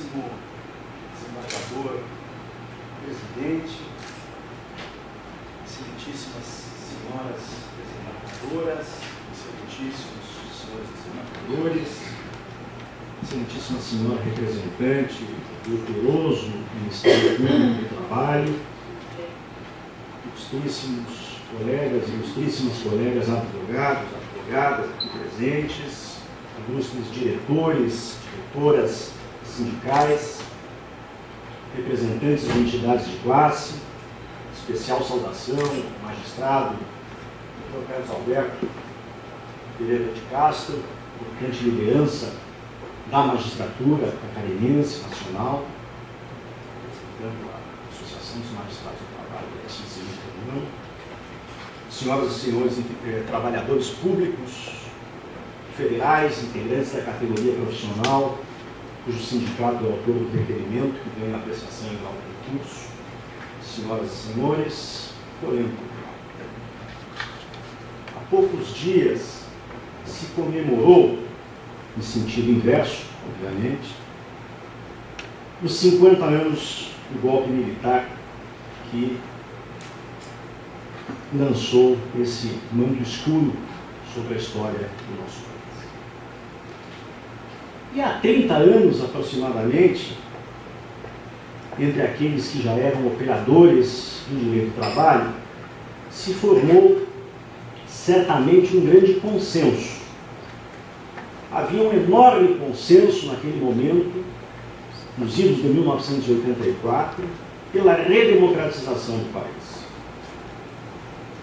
Excelentíssimo desembargador, presidente, excelentíssimas senhoras desembargadoras, excelentíssimos senhores desembargadores, excelentíssima senhora representante do poderoso Ministério Público do Trabalho, ilustríssimos colegas e ilustríssimas colegas advogados, advogadas aqui presentes, ilustres diretores, diretoras sindicais, representantes de entidades de classe, especial saudação, magistrado, Dr. Carlos Alberto Pereira de Castro, importante liderança da magistratura catarinense nacional, representando a Associação dos Magistrados do Trabalho, senhoras e senhores trabalhadores públicos, federais, integrantes da categoria profissional, cujo sindicato é o autor do requerimento que ganha apreciação em grau de recurso, senhoras e senhores, polêmico. Há poucos dias se comemorou, em sentido inverso, obviamente, os 50 anos do golpe militar que lançou esse manto escuro sobre a história do nosso país. E há 30 anos, aproximadamente, entre aqueles que já eram operadores do direito do trabalho, se formou certamente um grande consenso. Havia um enorme consenso naquele momento, nos idos de 1984, pela redemocratização do país.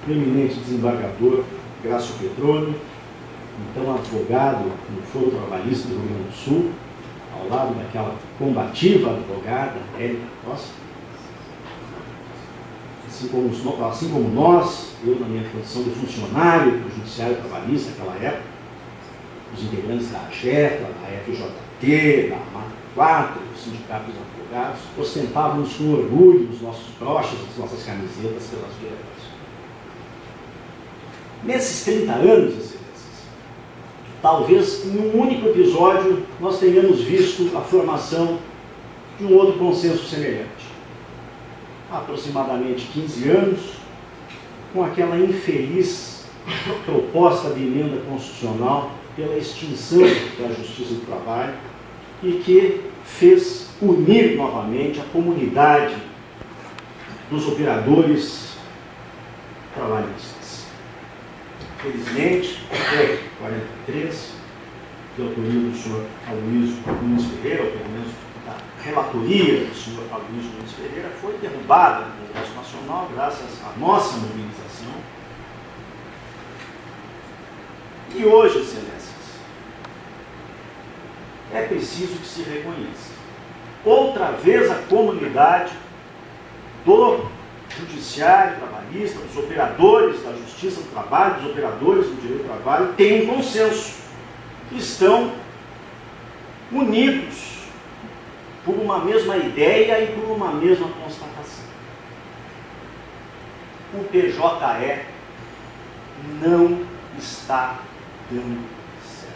O eminente desembargador Grácio Petroni, então advogado no Foro Trabalhista do Rio Grande do Sul, ao lado daquela combativa advogada, Érica Costa, assim como nós, eu na minha função de funcionário do Judiciário Trabalhista naquela época, os integrantes da AGETA, da FJT, da MAT4, dos sindicatos de advogados, ostentávamos com orgulho os nossos broches, as nossas camisetas pelas diretas. Nesses 30 anos, excelências, talvez em um único episódio nós tenhamos visto a formação de um outro consenso semelhante. Há aproximadamente 15 anos, com aquela infeliz proposta de emenda constitucional pela extinção da Justiça do Trabalho e que fez unir novamente a comunidade dos operadores trabalhistas. Felizmente, até 43, de autoria do senhor Aloysio Nunes Ferreira, ou pelo menos da relatoria do senhor Aloysio Nunes Ferreira, foi derrubada no Congresso Nacional graças à nossa mobilização. E hoje, excelências, é preciso que se reconheça. Outra vez a comunidade do judiciário trabalhista, dos operadores da justiça do trabalho, dos operadores do direito do trabalho, tem um consenso. Estão unidos por uma mesma ideia e por uma mesma constatação. O PJE não está dando certo.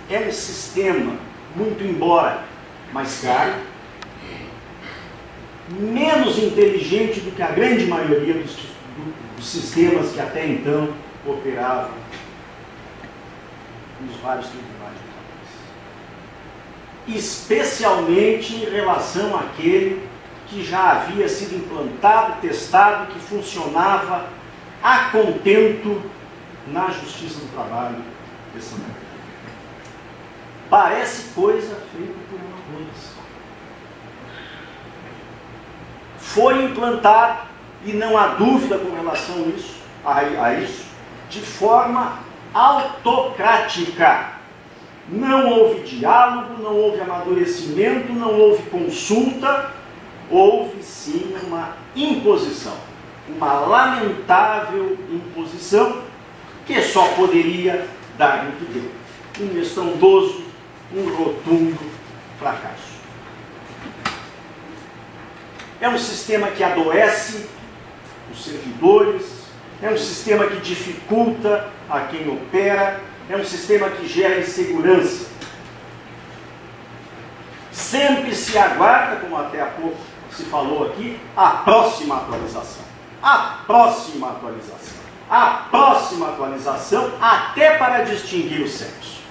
É um sistema, muito embora mais caro, menos inteligente do que a grande maioria dos sistemas que até então operavam nos vários tribunais do país. Especialmente em relação àquele que já havia sido implantado, testado, que funcionava a contento na Justiça do Trabalho de Santa Catarina. Parece coisa feita por uma coisa. Foi implantado, e não há dúvida com relação a isso, de forma autocrática. Não houve diálogo, não houve amadurecimento, não houve consulta, houve sim uma imposição, uma lamentável imposição que só poderia dar no que deu. Um estrondoso, um rotundo fracasso. É um sistema que adoece os servidores, é um sistema que dificulta a quem opera, é um sistema que gera insegurança. sempre se aguarda, como até há pouco se falou aqui, a próxima atualização. A próxima atualização. A próxima atualização, até para distinguir o sexo.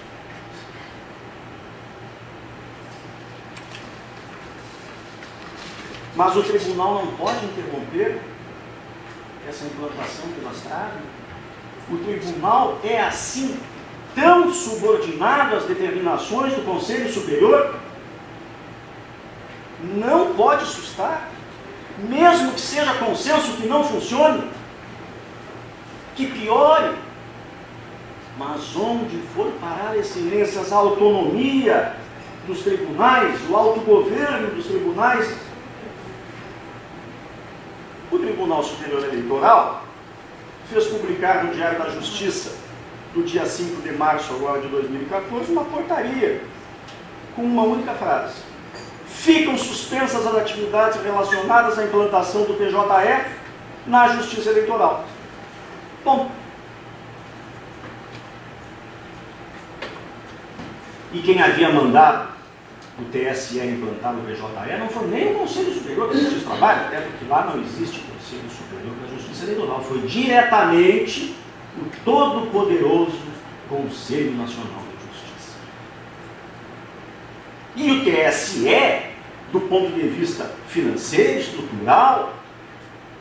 Mas o tribunal não pode interromper essa implantação pilastrável. O tribunal é assim tão subordinado às determinações do Conselho Superior? Não pode sustar, mesmo que seja consenso que não funcione, que piore. Mas onde for parar, excelências, a autonomia dos tribunais, o autogoverno dos tribunais? O Tribunal Superior Eleitoral fez publicar no Diário da Justiça, no dia 5 de março agora de 2014, uma portaria com uma única frase: ficam suspensas as atividades relacionadas à implantação do PJE na Justiça Eleitoral. Bom, e quem havia mandado o TSE implantar o PJE não foi nem o Conselho Superior da Justiça do Trabalho, até porque lá não existe Conselho Superior da Justiça Eleitoral, foi diretamente o todo-poderoso Conselho Nacional de Justiça. E o TSE, do ponto de vista financeiro, estrutural,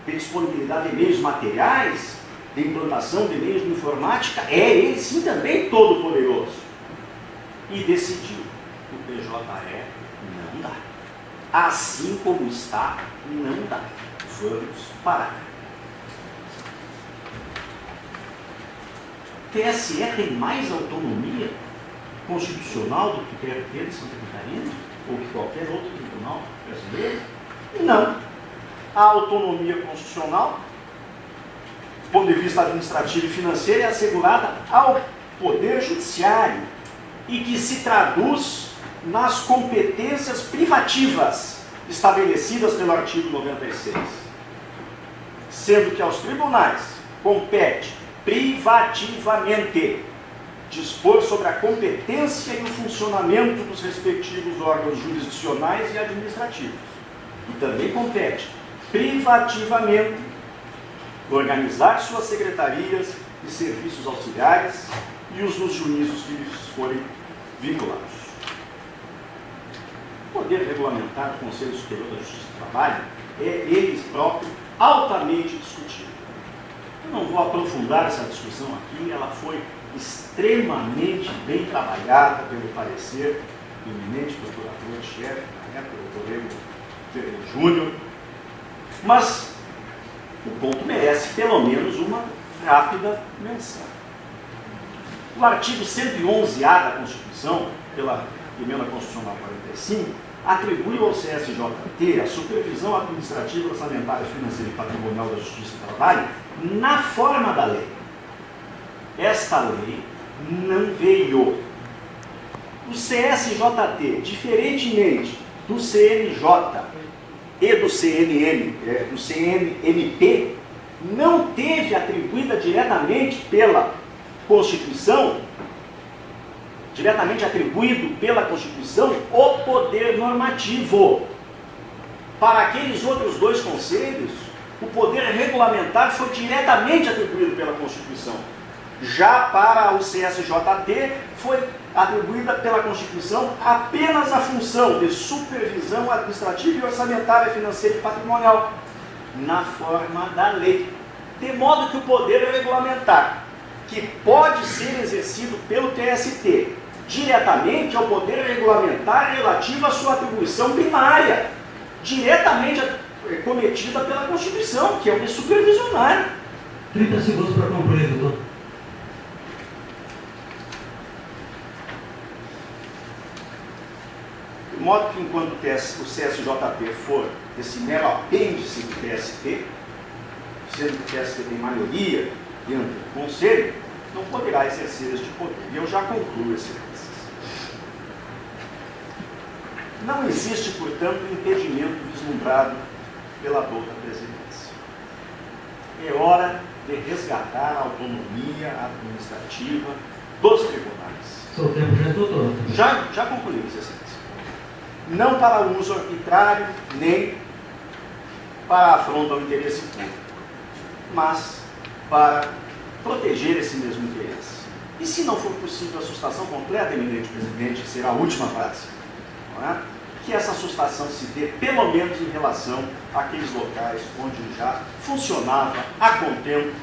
de disponibilidade de meios materiais, de implantação de meios de informática, é ele sim também todo-poderoso. E decidiu: o PJE não dá. Assim como está, não dá. Vamos parar. O TSE tem mais autonomia constitucional do que quer ter de Santa Catarina ou que qualquer outro tribunal brasileiro? Não. A autonomia constitucional, do ponto de vista administrativo e financeiro, é assegurada ao Poder Judiciário e que se traduz nas competências privativas estabelecidas pelo artigo 96. Sendo que aos tribunais compete privativamente dispor sobre a competência e o funcionamento dos respectivos órgãos jurisdicionais e administrativos. E também compete privativamente organizar suas secretarias e serviços auxiliares e os dos juízos que lhes forem vinculados. O poder regulamentar do Conselho Superior da Justiça do Trabalho é ele próprio altamente discutido. Eu não vou aprofundar essa discussão aqui, ela foi extremamente bem trabalhada pelo parecer do eminente procurador-chefe, na época, o doutor Ego Ferreira Júnior, mas o ponto merece pelo menos uma rápida menção. O artigo 111-A da Constituição, pela Emenda Constitucional 45, atribui ao CSJT a supervisão administrativa, orçamentária, financeira e patrimonial da Justiça do Trabalho na forma da lei. Esta lei não veio. O CSJT, diferentemente do CNJ e do do CNMP, não teve atribuída diretamente pela Constituição, diretamente atribuído pela Constituição, o poder normativo. Para aqueles outros dois conselhos, o poder regulamentar foi diretamente atribuído pela Constituição. Já para o CSJT, foi atribuída pela Constituição apenas a função de supervisão administrativa e orçamentária, financeira e patrimonial, na forma da lei. De modo que o poder regulamentar, que pode ser exercido pelo TST, diretamente ao poder regulamentar relativo à sua atribuição primária, diretamente cometida pela Constituição, que é o de supervisionar. 30 segundos para concluir, doutor. De modo que enquanto o CSJT for esse mero apêndice do TST, sendo que o TST tem maioria dentro do Conselho, não poderá exercer este poder. E eu já concluo esse exercício. Não existe, portanto, impedimento vislumbrado pela douta presidência. É hora de resgatar a autonomia administrativa dos tribunais. Seu tempo já esgotou. Já concluímos, excelência. não para uso arbitrário, nem para afronta ao interesse público, mas para proteger esse mesmo interesse. E se não for possível a sustação completa, eminente presidente, será a última frase, não é? Que essa assustação se dê pelo menos em relação àqueles locais onde já funcionava a contento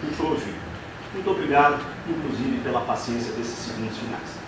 o provimento. Muito obrigado, inclusive, pela paciência desses segundos finais.